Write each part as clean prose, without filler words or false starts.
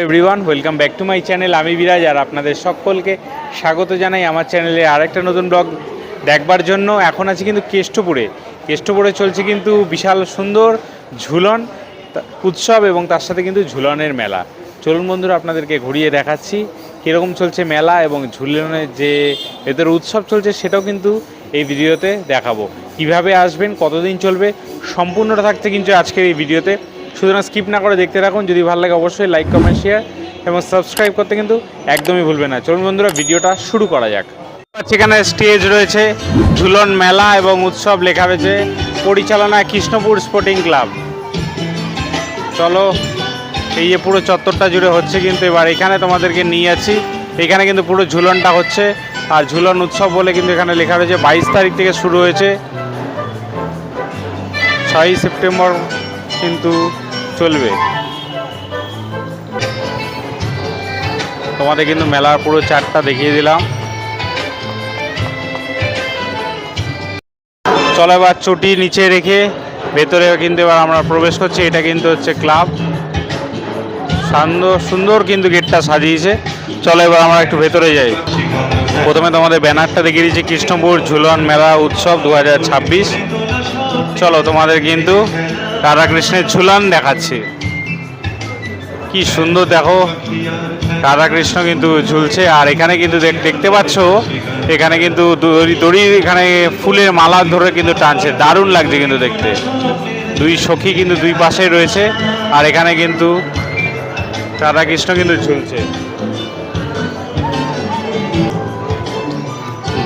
Everyone, welcome back to my channel. আমি বিরাজ আর আপনাদের সকলকে স্বাগত জানাই আমার চ্যানেলে আরেকটা নতুন ব্লগ দেখবার জন্য। এখন আছি কিন্তু কেষ্টপুরে চলছে কিন্তু বিশাল সুন্দর ঝুলন উৎসব এবং তার সাথে কিন্তু ঝুলনের মেলা। চলুন বন্ধুরা, আপনাদেরকে ঘুরিয়ে দেখাচ্ছি কীরকম চলছে মেলা এবং ঝুলনের যে ভেতরে উৎসব চলছে সেটাও কিন্তু এই ভিডিওতে দেখাবো। কিভাবে আসবেন, কতদিন চলবে, সম্পূর্ণটা থাকছে কিন্তু আজকের এই ভিডিওতে। সুতরাং স্কিপ না করে দেখতে থাকুন। যদি ভালো লাগে অবশ্যই লাইক, কমেন্ট, শেয়ার এবং সাবস্ক্রাইব করতে কিন্তু একদমই ভুলবেন না। চলুন বন্ধুরা, ভিডিওটা শুরু করা যাক। সেখানে স্টেজ রয়েছে, ঝুলন মেলা এবং উৎসব লেখা রয়েছে, পরিচালনা কৃষ্ণপুর স্পোর্টিং ক্লাব। চলো, এই যে পুরো চত্বরটা জুড়ে হচ্ছে কিন্তু এবার এখানে তোমাদেরকে নিয়ে যাচ্ছি। এখানে কিন্তু পুরো ঝুলনটা হচ্ছে আর ঝুলন উৎসব বলে কিন্তু এখানে লেখা রয়েছে। 22 তারিখ থেকে শুরু হয়েছে, 6 সেপ্টেম্বর কিন্তু চলবে। তোমাদের কিন্তু মেলার পুরো চারটা দেখিয়ে দিলাম। চলো এবার চটি নিচে রেখে ভেতরে কিন্তু এবার আমরা প্রবেশ করছি। এটা কিন্তু হচ্ছে ক্লাব, সুন্দর কিন্তু গেটটা সাজিয়েছে। চলো এবার আমরা একটু ভেতরে যাই। প্রথমে তোমাদের ব্যানারটা দেখিয়ে দিচ্ছি, কৃষ্ণপুর ঝুলন মেলা উৎসব 2026। চলো তোমাদের কিন্তু রাধাকৃষ্ণের ঝুলন দেখাচ্ছি। কি সুন্দর দেখো, রাধাকৃষ্ণ কিন্তু ঝুলছে। আর এখানে কিন্তু দেখতে পাচ্ছ এখানে কিন্তু দড়ি এখানে ফুলের মালা ধরে কিন্তু টানছে, দারুণ লাগছে কিন্তু দেখতে। দুই সখী কিন্তু দুই পাশে রয়েছে আর এখানে কিন্তু রাধাকৃষ্ণ কিন্তু ঝুলছে,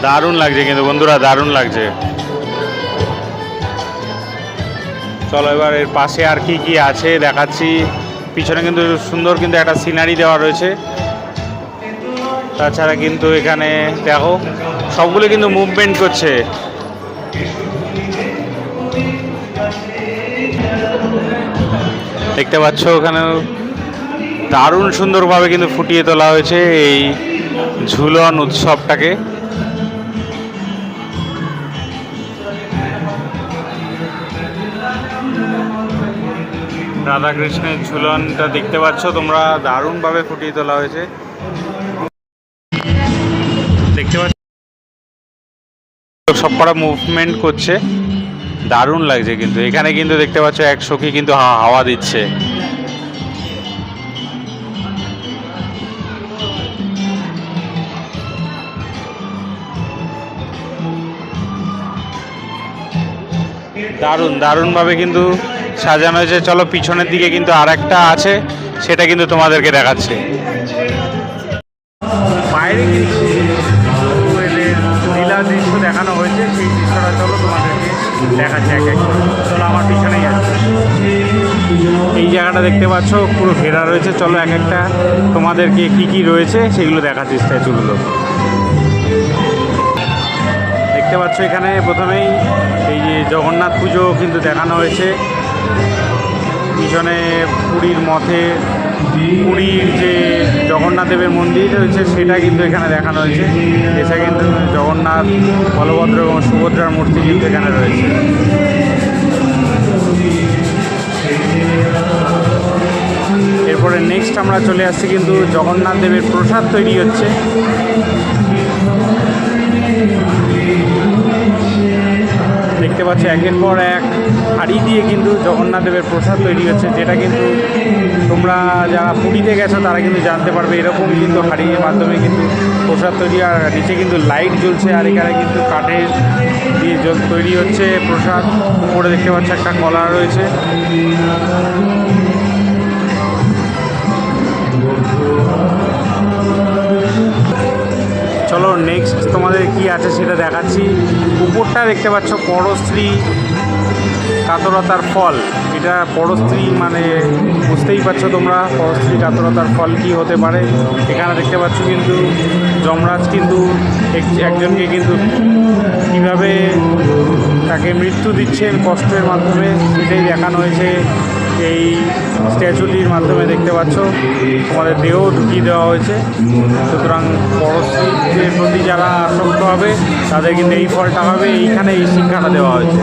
দারুণ লাগছে কিন্তু বন্ধুরা, দারুণ লাগছে। চলো এবার এর পাশে আর কি কি আছে দেখাচ্ছি। পিছনে কিন্তু সুন্দর কিন্তু একটা সিনারি দেওয়া রয়েছে। তাছাড়া কিন্তু এখানে দেখো সবগুলো কিন্তু মুভমেন্ট করছে। দেখতে পাচ্ছ ওখানে দারুণ সুন্দরভাবে কিন্তু ফুটিয়ে তোলা হয়েছে এই ঝুলন উৎসবটাকে। রাধাকৃষ্ণের ঝুলনটা দেখতে পাচ্ছ তোমরা, দারুণভাবে ফুটিয়ে তোলা হয়েছে। দেখতে পাচ্ছ সব কটা মুভমেন্ট করছে, দারুণ লাগছে কিন্তু। এখানে কিন্তু দেখতে পাচ্ছ এক সখী কিন্তু হাওয়া দিচ্ছে। দারুণভাবে কিন্তু সাজানো হয়েছে। চলো পিছনের দিকে কিন্তু আর একটা আছে, সেটা কিন্তু তোমাদেরকে দেখাচ্ছে। বাইরে কিন্তু লীলা দৃশ্য দেখানো হয়েছে, সেই দৃশ্যটা চলো তোমাদেরকে দেখাচ্ছে এক এক করে। চলো আমার পিছনেই আছে, এই জায়গাটা দেখতে পাচ্ছ পুরো ঘেরা রয়েছে। চলো এক একটা তোমাদেরকে কি কি রয়েছে সেগুলো দেখাচ্ছি। স্ট্যাচুগুলো দেখতে পাচ্ছ এখানে প্রথমেই এই যে জগন্নাথ পুজো কিন্তু দেখানো হয়েছে। পিছনে পুরীর মঠে পুরীর যে জগন্নাথ দেবের মন্দির রয়েছে সেটা কিন্তু এখানে দেখানো হয়েছে। এছাড়া কিন্তু জগন্নাথ, বলভদ্র এবং সুভদ্রার মূর্তি কিন্তু এখানে রয়েছে। এরপরে নেক্সট আমরা চলে আসছি কিন্তু জগন্নাথ দেবের প্রসাদ তৈরি হচ্ছে। দেখতে পাচ্ছ একের পর এক হাঁড়ি দিয়ে কিন্তু জগন্নাথ দেবের প্রসাদ তৈরি হচ্ছে, যেটা কিন্তু তোমরা যারা পুরীতে গেছো তারা কিন্তু জানতে পারবে। এরকম কিন্তু হাঁড়ির মাধ্যমে কিন্তু প্রসাদ তৈরি, আর নিচে কিন্তু লাইট জ্বলছে। আর এখানে কিন্তু কাঠের দিয়ে তৈরি হচ্ছে প্রসাদ। উপরে দেখতে পাচ্ছ একটা কলা রয়েছে। চলো নেক্সট তোমাদের কি আছে সেটা দেখাচ্ছি। উপরটা দেখতে পাচ্ছ পরশ্রী কাতরতার ফল। এটা পরশ্রী মানে বুঝতেই পারছো তোমরা, পরশ্রী কাতরতার ফল কি হতে পারে। এখানে দেখতে পাচ্ছ কিন্তু যমরাজ কিন্তু একজনকে কিন্তু কীভাবে তাকে মৃত্যু দিচ্ছেন কষ্টের মাধ্যমে, সেটাই দেখানো হয়েছে এই স্ট্যাচুটির মাধ্যমে। দেখতে পাচ্ছ তোমাদের দেহ ঢুকিয়ে দেওয়া হয়েছে। সুতরাং পরশ্রীর প্রতি যারা আসক্ত হবে তাদের কিন্তু এই ফলটা হবে, এইখানে এই শিক্ষাটা দেওয়া হয়েছে।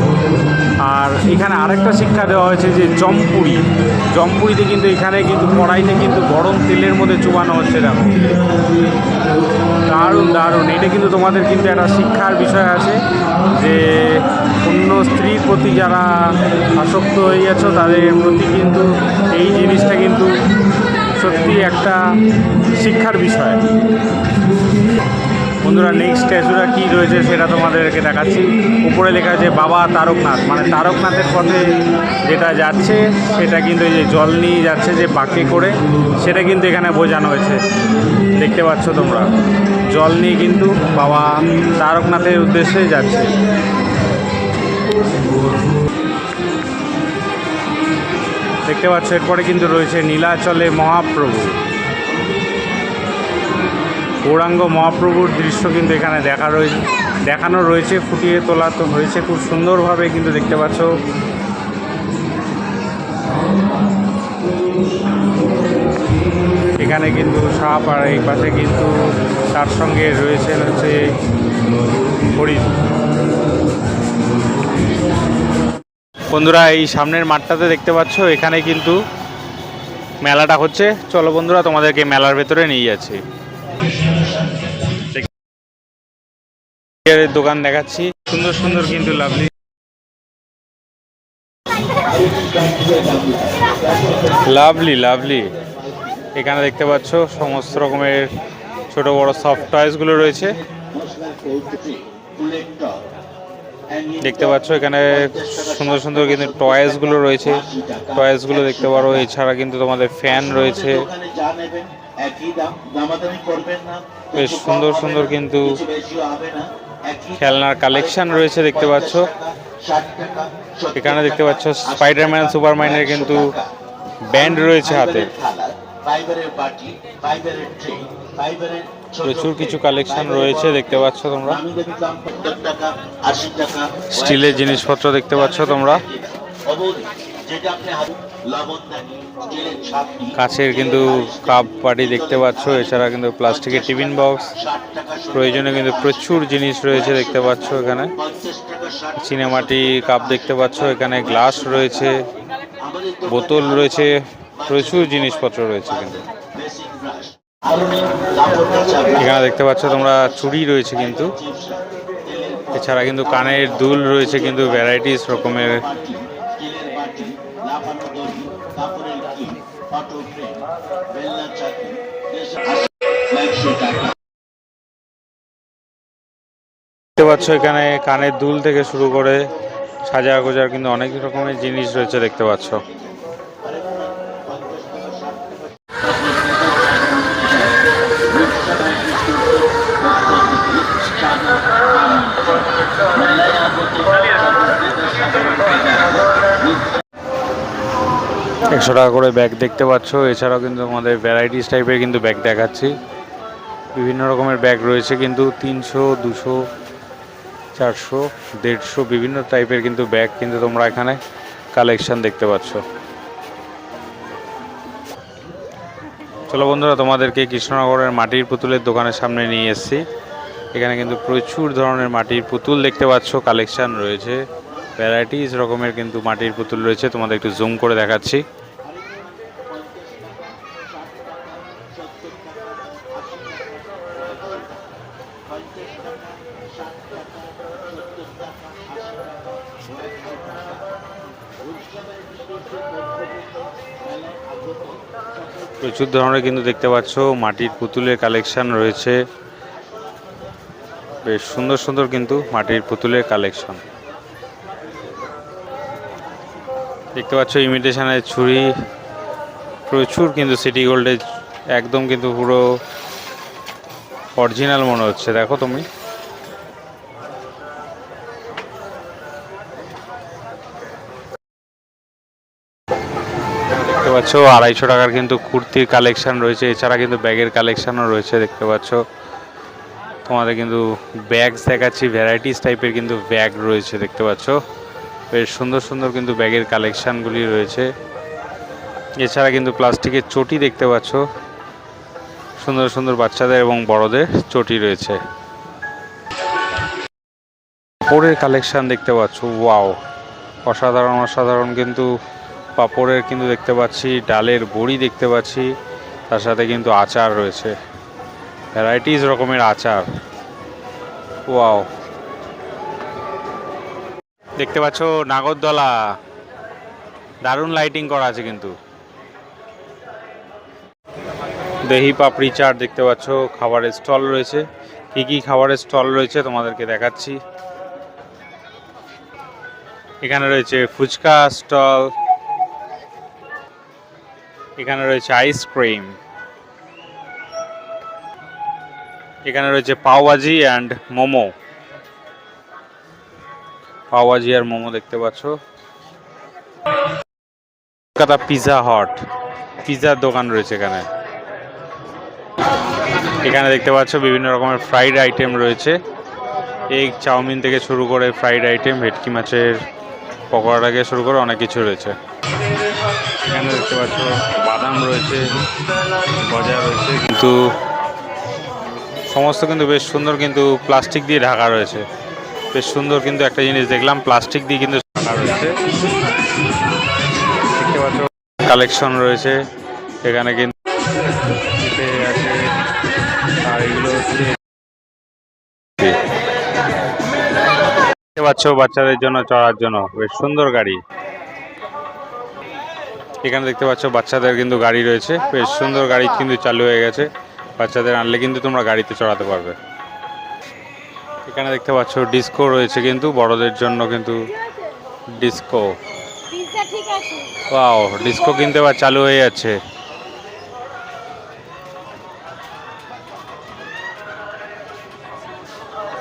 আর এখানে আরেকটা শিক্ষা দেওয়া হয়েছে যে জমপুরি, জমপুরিতে কিন্তু এখানে কিন্তু কড়াইতে কিন্তু গরম তেলের মধ্যে চুবানো হচ্ছে। দেখো দারুণ দারুণ, এটা কিন্তু তোমাদের কিন্তু একটা শিক্ষার বিষয় আছে যে অন্য স্ত্রীর প্রতি যারা আসক্ত হয়ে গেছো তাদের প্রতি কিন্তু এই জিনিসটা কিন্তু সত্যি একটা শিক্ষার বিষয়। বন্ধুরা নেক্সট স্ট্যাচুটা কী রয়েছে সেটা তোমাদেরকে দেখাচ্ছি। উপরে লেখা আছে বাবা তারকনাথ, মানে তারকনাথের পথে যেটা যাচ্ছে সেটা কিন্তু এই যে জল নিয়ে যাচ্ছে যে বাঁকে করে, সেটা কিন্তু এখানে বোঝানো হয়েছে। দেখতে পাচ্ছ তোমরা, জল নিয়ে কিন্তু বাবা তারকনাথের উদ্দেশ্যে যাচ্ছে। দেখতে পাচ্ছ এরপরে কিন্তু রয়েছে নীলাচলে মহাপ্রভু, গৌরাঙ্গ মহাপ্রভুর দৃশ্য কিন্তু এখানে দেখানো রয়েছে, ফুটিয়ে তোলা তো হয়েছে খুব সুন্দরভাবে কিন্তু দেখতে পাচ্ছ। এখানে কিন্তু সাপ, আর এই পাশে কিন্তু তার সঙ্গে রয়েছেন হচ্ছে হরিণ। বন্ধুরা এই সামনের মাঠটাতে দেখতে পাচ্ছ এখানে কিন্তু মেলাটা হচ্ছে। চলো বন্ধুরা তোমাদেরকে মেলার ভেতরে নিয়ে যাচ্ছি, দোকান দেখাচ্ছি। সুন্দর সুন্দর কিন্তু লাভলি লাভলি লাভলি এখানে দেখতে পাচ্ছ সমস্ত রকমের ছোট বড় সফট টয়েসগুলো রয়েছে। দেখতে পাচ্ছ এখানে সুন্দর সুন্দর কিন্তু টয়েসগুলো রয়েছে, টয়েসগুলো দেখতে পারো। এছাড়া কিন্তু তোমাদের ফ্যান রয়েছে, বেশ সুন্দর সুন্দর কিন্তু খেলনার কালেকশন রয়েছে দেখতে পাচ্ছ। এখানে দেখতে পাচ্ছ স্পাইডারম্যান সুপারম্যানের কিন্তু ব্যান্ড রয়েছে হাতে। প্রচুর কিছু কালেকশন রয়েছে দেখতে পাচ্ছ তোমরা। স্টিলের জিনিসপত্র দেখতে পাচ্ছ তোমরা, কাছের কিন্তু কাপ বাটি দেখতে পাচ্ছ। এছাড়া কিন্তু প্লাস্টিকের টিফিন বক্স, প্রয়োজনে কিন্তু প্রচুর জিনিস রয়েছে দেখতে পাচ্ছ। এখানে চিনেমাটি কাপ দেখতে পাচ্ছ, এখানে গ্লাস রয়েছে, বোতল রয়েছে, প্রচুর জিনিসপত্র রয়েছে কিন্তু। এখানে দেখতে পাচ্ছ তোমরা চুড়ি রয়েছে কিন্তু। এছাড়া কিন্তু কানের দুল রয়েছে কিন্তু ভ্যারাইটিস রকমের। দেখতে পাচ্ছ এখানে কানের দুল থেকে শুরু করে সাজা গোজার কিন্তু অনেক রকমের জিনিস রয়েছে দেখতে পাচ্ছ। $100 করে ব্যাগ দেখতে পাচ্ছ। এছাড়াও কিন্তু আমাদের ভ্যারাইটিস টাইপের কিন্তু ব্যাগ দেখাচ্ছি। বিভিন্ন রকমের ব্যাগ রয়েছে কিন্তু 300, 200, 400, 150 বিভিন্ন টাইপের কিন্তু ব্যাগ কিন্তু তোমরা এখানে কালেকশন দেখতে পাচ্ছ। চলো বন্ধুরা তোমাদেরকে কৃষ্ণনগরের মাটির পুতুলের দোকানের সামনে নিয়ে এসেছি। এখানে কিন্তু প্রচুর ধরনের মাটির পুতুল দেখতে পাচ্ছ, কালেকশন রয়েছে, ভ্যারাইটিস রকমের কিন্তু মাটির পুতুল রয়েছে। তোমাদের একটু জুম করে দেখাচ্ছি। প্রচুর ধরনের কিন্তু দেখতে পাচ্ছ মাটির পুতুলের কালেকশন রয়েছে, বেশ সুন্দর সুন্দর কিন্তু মাটির পুতুলের কালেকশন দেখতে পাচ্ছ। ইমিটেশনের ছুরি প্রচুর কিন্তু, সিটি গোল্ডের একদম কিন্তু পুরো অরিজিনাল মনে হচ্ছে। দেখো তুমি দেখতে পাচ্ছ $250 কিন্তু কুর্তির কালেকশন রয়েছে। এছাড়া কিন্তু ব্যাগের কালেকশনও রয়েছে দেখতে পাচ্ছ। তোমাদের কিন্তু ব্যাগ দেখাচ্ছি, ভ্যারাইটিস টাইপের কিন্তু ব্যাগ রয়েছে দেখতে পাচ্ছ। বেশ সুন্দর সুন্দর কিন্তু ব্যাগের কালেকশনগুলি রয়েছে। এছাড়া কিন্তু প্লাস্টিকের চটি দেখতে পাচ্ছ, সুন্দর সুন্দর বাচ্চাদের এবং বড়দের চটি রয়েছে। কাপড়ের কালেকশন দেখতে পাচ্ছ, ওয়াও অসাধারণ অসাধারণ কিন্তু পাঁপড়ের কিন্তু দেখতে পাচ্ছি, ডালের বড়ি দেখতে পাচ্ছি, তার সাথে কিন্তু আচার রয়েছে, ভ্যারাইটিস রকমের আচার। ওয়াও, দেখতে পাচ্ছ নাগরদোলা, দারুণ লাইটিং করা আছে কিন্তু। দহি পাপড়ি চাট দেখতে পাচ্ছ, খাবারের স্টল রয়েছে। কি কি খাবারের স্টল রয়েছে তোমাদেরকে দেখাচ্ছি। এখানে রয়েছে ফুচকা স্টল, এখানে রয়েছে আইসক্রিম, এখানে রয়েছে পাওভাজি অ্যান্ড মোমো, পাওভাজি আর মোমো দেখতে পাচ্ছ। কলকাতা পিৎজা হট, পিৎজার দোকান রয়েছে এখানে। এখানে দেখতে পাচ্ছ বিভিন্ন রকমের ফ্রাইড আইটেম রয়েছে, এগ চাউমিন থেকে শুরু করে ফ্রাইড আইটেম, ভেটকি মাছের পকোড়া থেকে শুরু করে অনেক কিছু রয়েছে। এখানে দেখতে পাচ্ছ বাদাম রয়েছে, গজা রয়েছে, কিন্তু সমস্ত কিন্তু বেশ সুন্দর, কিন্তু প্লাস্টিক দিয়ে ঢাকা রয়েছে। বেশ সুন্দর কিন্তু একটা জিনিস দেখলাম, প্লাস্টিক দিয়ে কিন্তু ঢাকা রয়েছে। দেখতে পাচ্ছ কালেকশন রয়েছে এখানে কিন্তু আছে, আর এগুলো হচ্ছে দেখতে পাচ্ছ বাচ্চাদের জন্য চড়ার জন্য বেশ সুন্দর গাড়ি। এখানে দেখতে পাচ্ছ বাচ্চাদের কিন্তু গাড়ি রয়েছে, বেশ সুন্দর গাড়ি কিন্তু চালু হয়ে গেছে, বাচ্চাদের আনলে কিন্তু তোমরা গাড়িতে চড়াতে পারবে। এখানে দেখতে পাচ্ছ ডিস্কো রয়েছে কিন্তু বড়দের জন্য, কিন্তু ডিস্কো, ওয়াও, ডিস্কো কিন্তু আবার চালু হয়ে যাচ্ছে।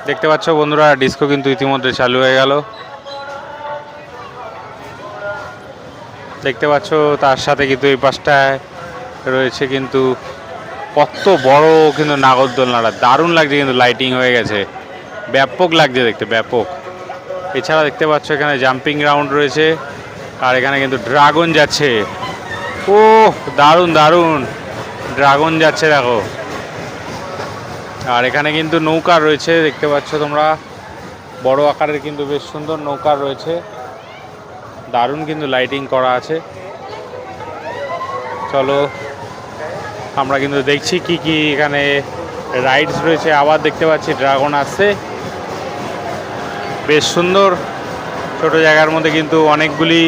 দেখতে পাচ্ছ বন্ধুরা, ডিস্কো কিন্তু ইতিমধ্যে চালু হয়ে গেল। দেখতে পাচ্ছ তার সাথে কিন্তু এই পাশটায় রয়েছে কিন্তু কত বড় কিন্তু নাগরদোলনাটা, দারুণ লাগছে কিন্তু, লাইটিং হয়ে গেছে, ব্যাপক লাগছে দেখতে, ব্যাপক। এছাড়া দেখতে পাচ্ছ এখানে জাম্পিং গ্রাউন্ড রয়েছে, আর এখানে কিন্তু ড্রাগন যাচ্ছে। ও দারুণ দারুণ ড্রাগন যাচ্ছে দেখো। আর এখানে কিন্তু নৌকা রয়েছে, দেখতে পাচ্ছ তোমরা, বড় আকারের কিন্তু বেশ সুন্দর নৌকা রয়েছে, দারুণ কিন্তু লাইটিং করা আছে। চলো আমরা কিন্তু দেখছি কি কি এখানে রাইডস রয়েছে। আবার দেখতে পাচ্ছি ড্রাগন আসছে, বেশ সুন্দর, ছোট জায়গার মধ্যে কিন্তু অনেকগুলি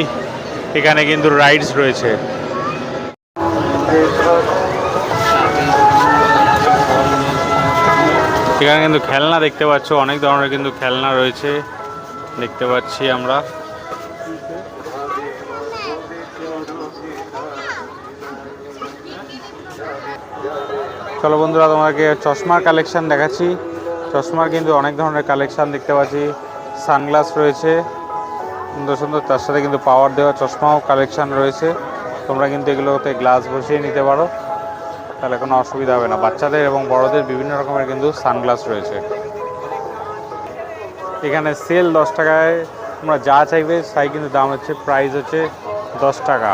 এখানে কিন্তু রাইডস রয়েছে। এখানে কিন্তু খেলনা দেখতে পাচ্ছ, অনেক ধরনের কিন্তু খেলনা রয়েছে দেখতে পাচ্ছি আমরা। চলো বন্ধুরা তোমাকে চশমার কালেকশন দেখাচ্ছি। চশমার কিন্তু অনেক ধরনের কালেকশন দেখতে পাচ্ছি, সানগ্লাস রয়েছে সুন্দর সুন্দর, তার সাথে কিন্তু পাওয়ার দেওয়া চশমাও কালেকশন রয়েছে। তোমরা কিন্তু এগুলোতে গ্লাস বসিয়ে নিতে পারো, তাহলে কোনো অসুবিধা হবে না। বাচ্চাদের এবং বড়দের বিভিন্ন রকমের কিন্তু সানগ্লাস রয়েছে। এখানে সেল 10 টাকায়, তোমরা যা চাইবে তাই কিন্তু দাম হচ্ছে, প্রাইস হচ্ছে 10 টাকা।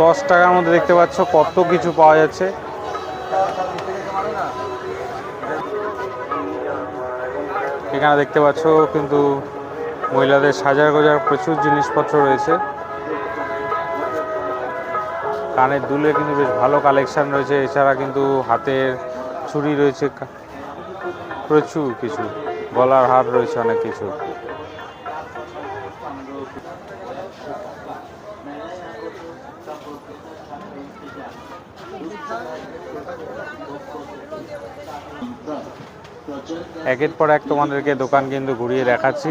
10 টাকার মধ্যে দেখতে পাচ্ছ কত কিছু পাওয়া যাচ্ছে। এখানে দেখতে পাচ্ছ কিন্তু মহিলাদের সাজার গোজার প্রচুর জিনিসপত্র রয়েছে। কানের দুলের কিন্তু বেশ ভালো কালেকশন রয়েছে, এছাড়া কিন্তু হাতের চুড়ি রয়েছে প্রচুর কিছু, গলার হার রয়েছে অনেক কিছু। একের পর এক তোমাদেরকে দোকান কিন্তু ঘুরিয়ে দেখাচ্ছি,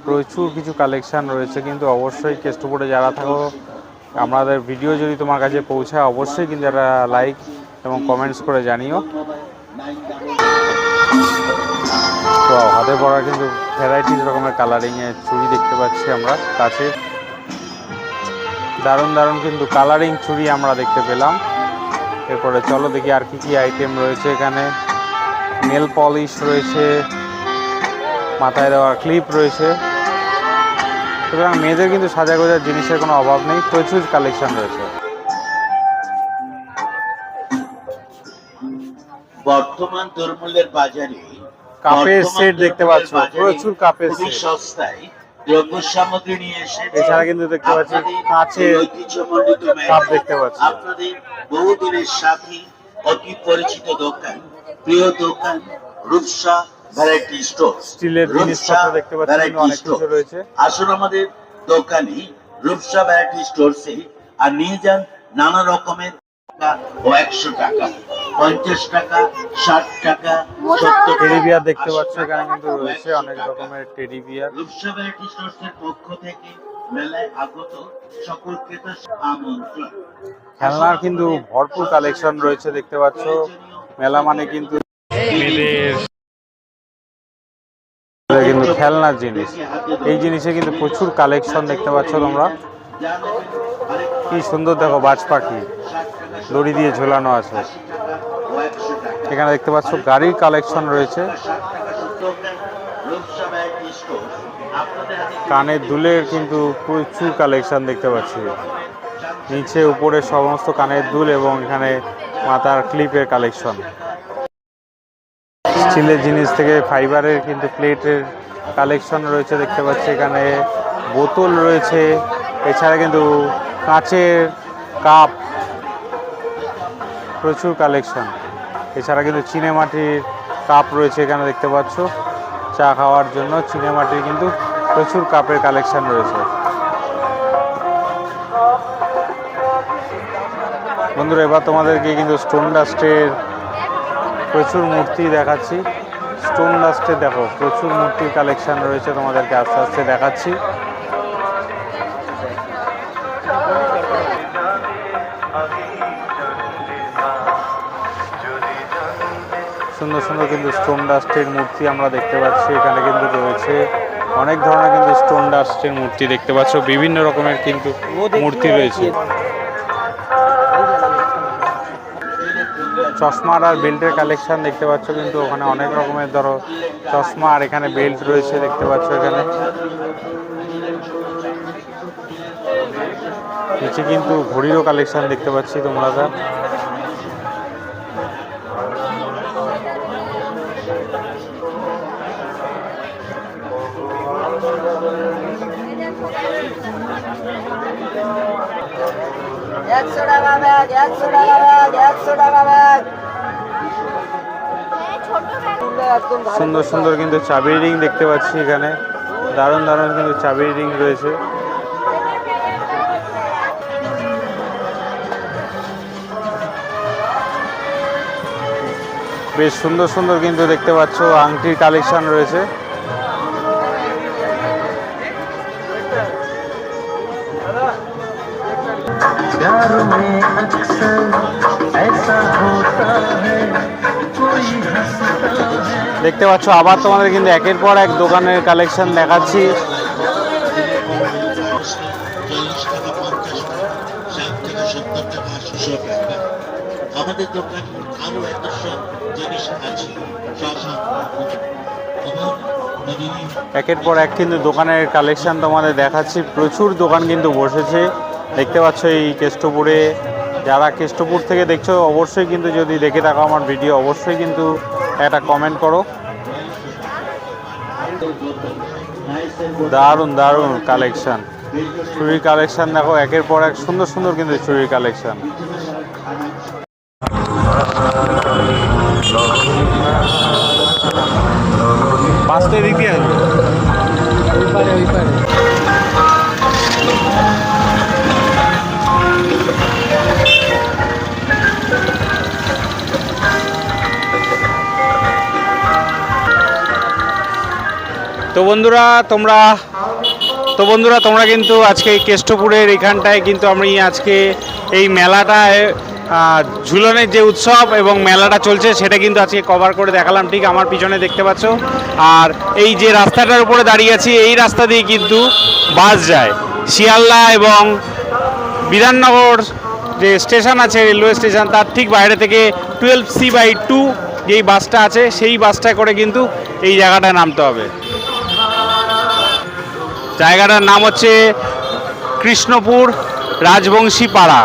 প্রচুর কিছু কালেকশন রয়েছে কিন্তু। অবশ্যই কেষ্টপুরে যারা থাকো, আমাদের ভিডিও যদি তোমার কাছে পৌঁছায় অবশ্যই কিন্তু একটা লাইক এবং কমেন্টস করে জানিও। তো হাতে পড়া কিন্তু ভ্যারাইটিস রকমের কালারিংয়ের চুড়ি দেখতে পাচ্ছি আমরা কাছে, দারুণ দারুণ কিন্তু কালারিং চুড়ি আমরা দেখতে পেলাম। এরপরে চলো দেখি আর কি কি আইটেম রয়েছে এখানে। নেল পলিশ রয়েছে, মাথায় দেওয়ার ক্লিপ রয়েছে, সুতরাং মেয়েদের কিন্তু সাজা গোজার জিনিসের কোনো অভাব নেই, প্রচুর কালেকশন রয়েছে। বর্তমান তরমুজের বাজারে কাপের সেট দেখতে পাচ্ছ, প্রচুর কাপের সেট, সস্তায় দ্রব্য সামগ্রী নিয়ে এসেছে। এছাড়া কিন্তু দেখতে পাচ্ছি কাঁচের ঐতিহ্যমণ্ডিত কাপ দেখতে পাচ্ছি। আপনাদের বহুদিনের সাথী, অতি পরিচিত দোকান, প্রিয় দোকান রূপসা ভ্যারাইটি স্টোর। স্টিলের জিনিসপত্র দেখতে পাচ্ছি কিন্তু অনেক কিছু রয়েছে। আসুন আমাদের দোকানে রূপসা ভ্যারাইটি স্টোরসে আর নিয়ে যান নানা রকমের ও 100 টাকা, 50 টাকা, 60 টাকা, 70 টেডি টাকা। বিয়ার দেখতে পাচ্ছ এখানে কিন্তু রয়েছে অনেক রকমের টেডি বিয়ার। রূপসা ভ্যারাইটি স্টোরসের পক্ষ থেকে মেলায় আগত সকল ক্রেতার আমন্ত্রণ। খেলনার কিন্তু ভরপুর কালেকশন রয়েছে দেখতে পাচ্ছ। মেলা মানে কিন্তু মেয়েদের কিন্তু খেলনার জিনিস, এই জিনিসে কিন্তু প্রচুর কালেকশন দেখতে পাচ্ছ তোমরা। কি সুন্দর দেখো, বাজ পাখি দড়ি দিয়ে ঝোলানো আছে। এখানে দেখতে পাচ্ছ গাড়ির কালেকশন রয়েছে, কানের দুলের কিন্তু প্রচুর কালেকশন দেখতে পাচ্ছি। নিচে উপরে সমস্ত কানের দুল এবং এখানে মাথার ক্লিপের কালেকশন। স্টিলের জিনিস থেকে ফাইবারের কিন্তু প্লেটের কালেকশন রয়েছে দেখতে পাচ্ছি। এখানে বোতল রয়েছে, এছাড়া কিন্তু কাঁচের কাপ, প্রচুর কালেকশন। এছাড়া কিন্তু চিনেমাটির কাপ রয়েছে এখানে দেখতে পাচ্ছ, চা খাওয়ার জন্য চিনেমাটির কিন্তু প্রচুর কাপের কালেকশন রয়েছে। বন্ধুরা এবার তোমাদেরকে কিন্তু স্টোন ডাস্টের প্রচুর মূর্তি দেখাচ্ছি। স্টোন ডাস্টে দেখো প্রচুর মূর্তির কালেকশন রয়েছে, তোমাদেরকে আস্তে আস্তে দেখাচ্ছি। সুন্দর সুন্দর কিন্তু স্টোন ডাস্টের মূর্তি আমরা দেখতে পাচ্ছি। এখানে কিন্তু রয়েছে অনেক ধরনের কিন্তু স্টোন ডাস্টের মূর্তি দেখতে পাচ্ছ, বিভিন্ন রকমের কিন্তু মূর্তি রয়েছে। চশমার আর বেল্টের কালেকশন দেখতে পাচ্ছ, কিন্তু ওখানে অনেক রকমের ধরো চশমা আর এখানে বেল্ট রয়েছে দেখতে পাচ্ছ। এখানে নিচে কিন্তু ঘড়িরও কালেকশন দেখতে পাচ্ছি তোমরা। সুন্দর সুন্দর কিন্তু চাবির রিং দেখতে পাচ্ছি এখানে, দারুণ দারুণ কিন্তু চাবির রিং রয়েছে। বেশ সুন্দর সুন্দর কিন্তু দেখতে পাচ্ছ আংটির কালেকশন রয়েছে। দেখতে পাচ্ছ আবার তোমাদের কিন্তু একের পর এক দোকানের কালেকশন দেখাচ্ছি। আমাদের দোকানে আরো এত সব জিনিস আছে। একের পর এক কিন্তু দোকানের কালেকশন তোমাদের দেখাচ্ছি। প্রচুর দোকান কিন্তু বসেছে দেখতে পাচ্ছ এই কেষ্টপুরে। যারা কেষ্টপুর থেকে দেখছো অবশ্যই কিন্তু যদি দেখে থাকো আমার ভিডিও অবশ্যই কিন্তু একটা কমেন্ট করো। দারুণ দারুণ কালেকশন, চুড়ির কালেকশন দেখো একের পর এক সুন্দর সুন্দর কিন্তু চুড়ির কালেকশন। বাসটা এদিক দিয়ে আসবে। তো বন্ধুরা তোমরা কিন্তু আজকে এই কেষ্টপুরের এখানটায় কিন্তু আমি আজকে এই মেলাটায় ঝুলনের যে উৎসব এবং মেলাটা চলছে সেটা কিন্তু আজকে কভার করে দেখালাম। ঠিক আমার পিছনে দেখতে পাচ্ছ, আর এই যে রাস্তাটার উপরে দাঁড়িয়ে আছি এই রাস্তা দিয়ে কিন্তু বাস যায় শিয়ালদা এবং বিধাননগর যে স্টেশন আছে রেলওয়ে স্টেশন তার ঠিক বাইরে থেকে 12C/2 যেই বাসটা আছে সেই বাসটা করে কিন্তু এই জায়গাটায় নামতে হবে। জায়গাটার নাম হচ্ছে কৃষ্ণপুর রাজবংশী পাড়া।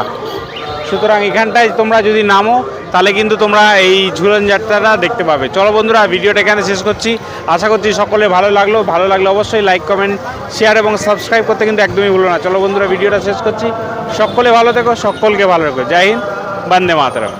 সুতরাং এখানটায় তোমরা যদি নামো তাহলে কিন্তু তোমরা এই ঝুলন যাত্রাটা দেখতে পাবে। চলো বন্ধুরা, ভিডিওটা এখানে শেষ করছি। আশা করছি সকলে ভালো লাগলো অবশ্যই লাইক, কমেন্ট, শেয়ার এবং সাবস্ক্রাইব করতে কিন্তু একদমই ভুলো না। চলো বন্ধুরা, ভিডিওটা শেষ করছি। সকলে ভালো থেকো, সকলকে ভালো রেখো। জয় হিন্দ, বন্দে মাতরম।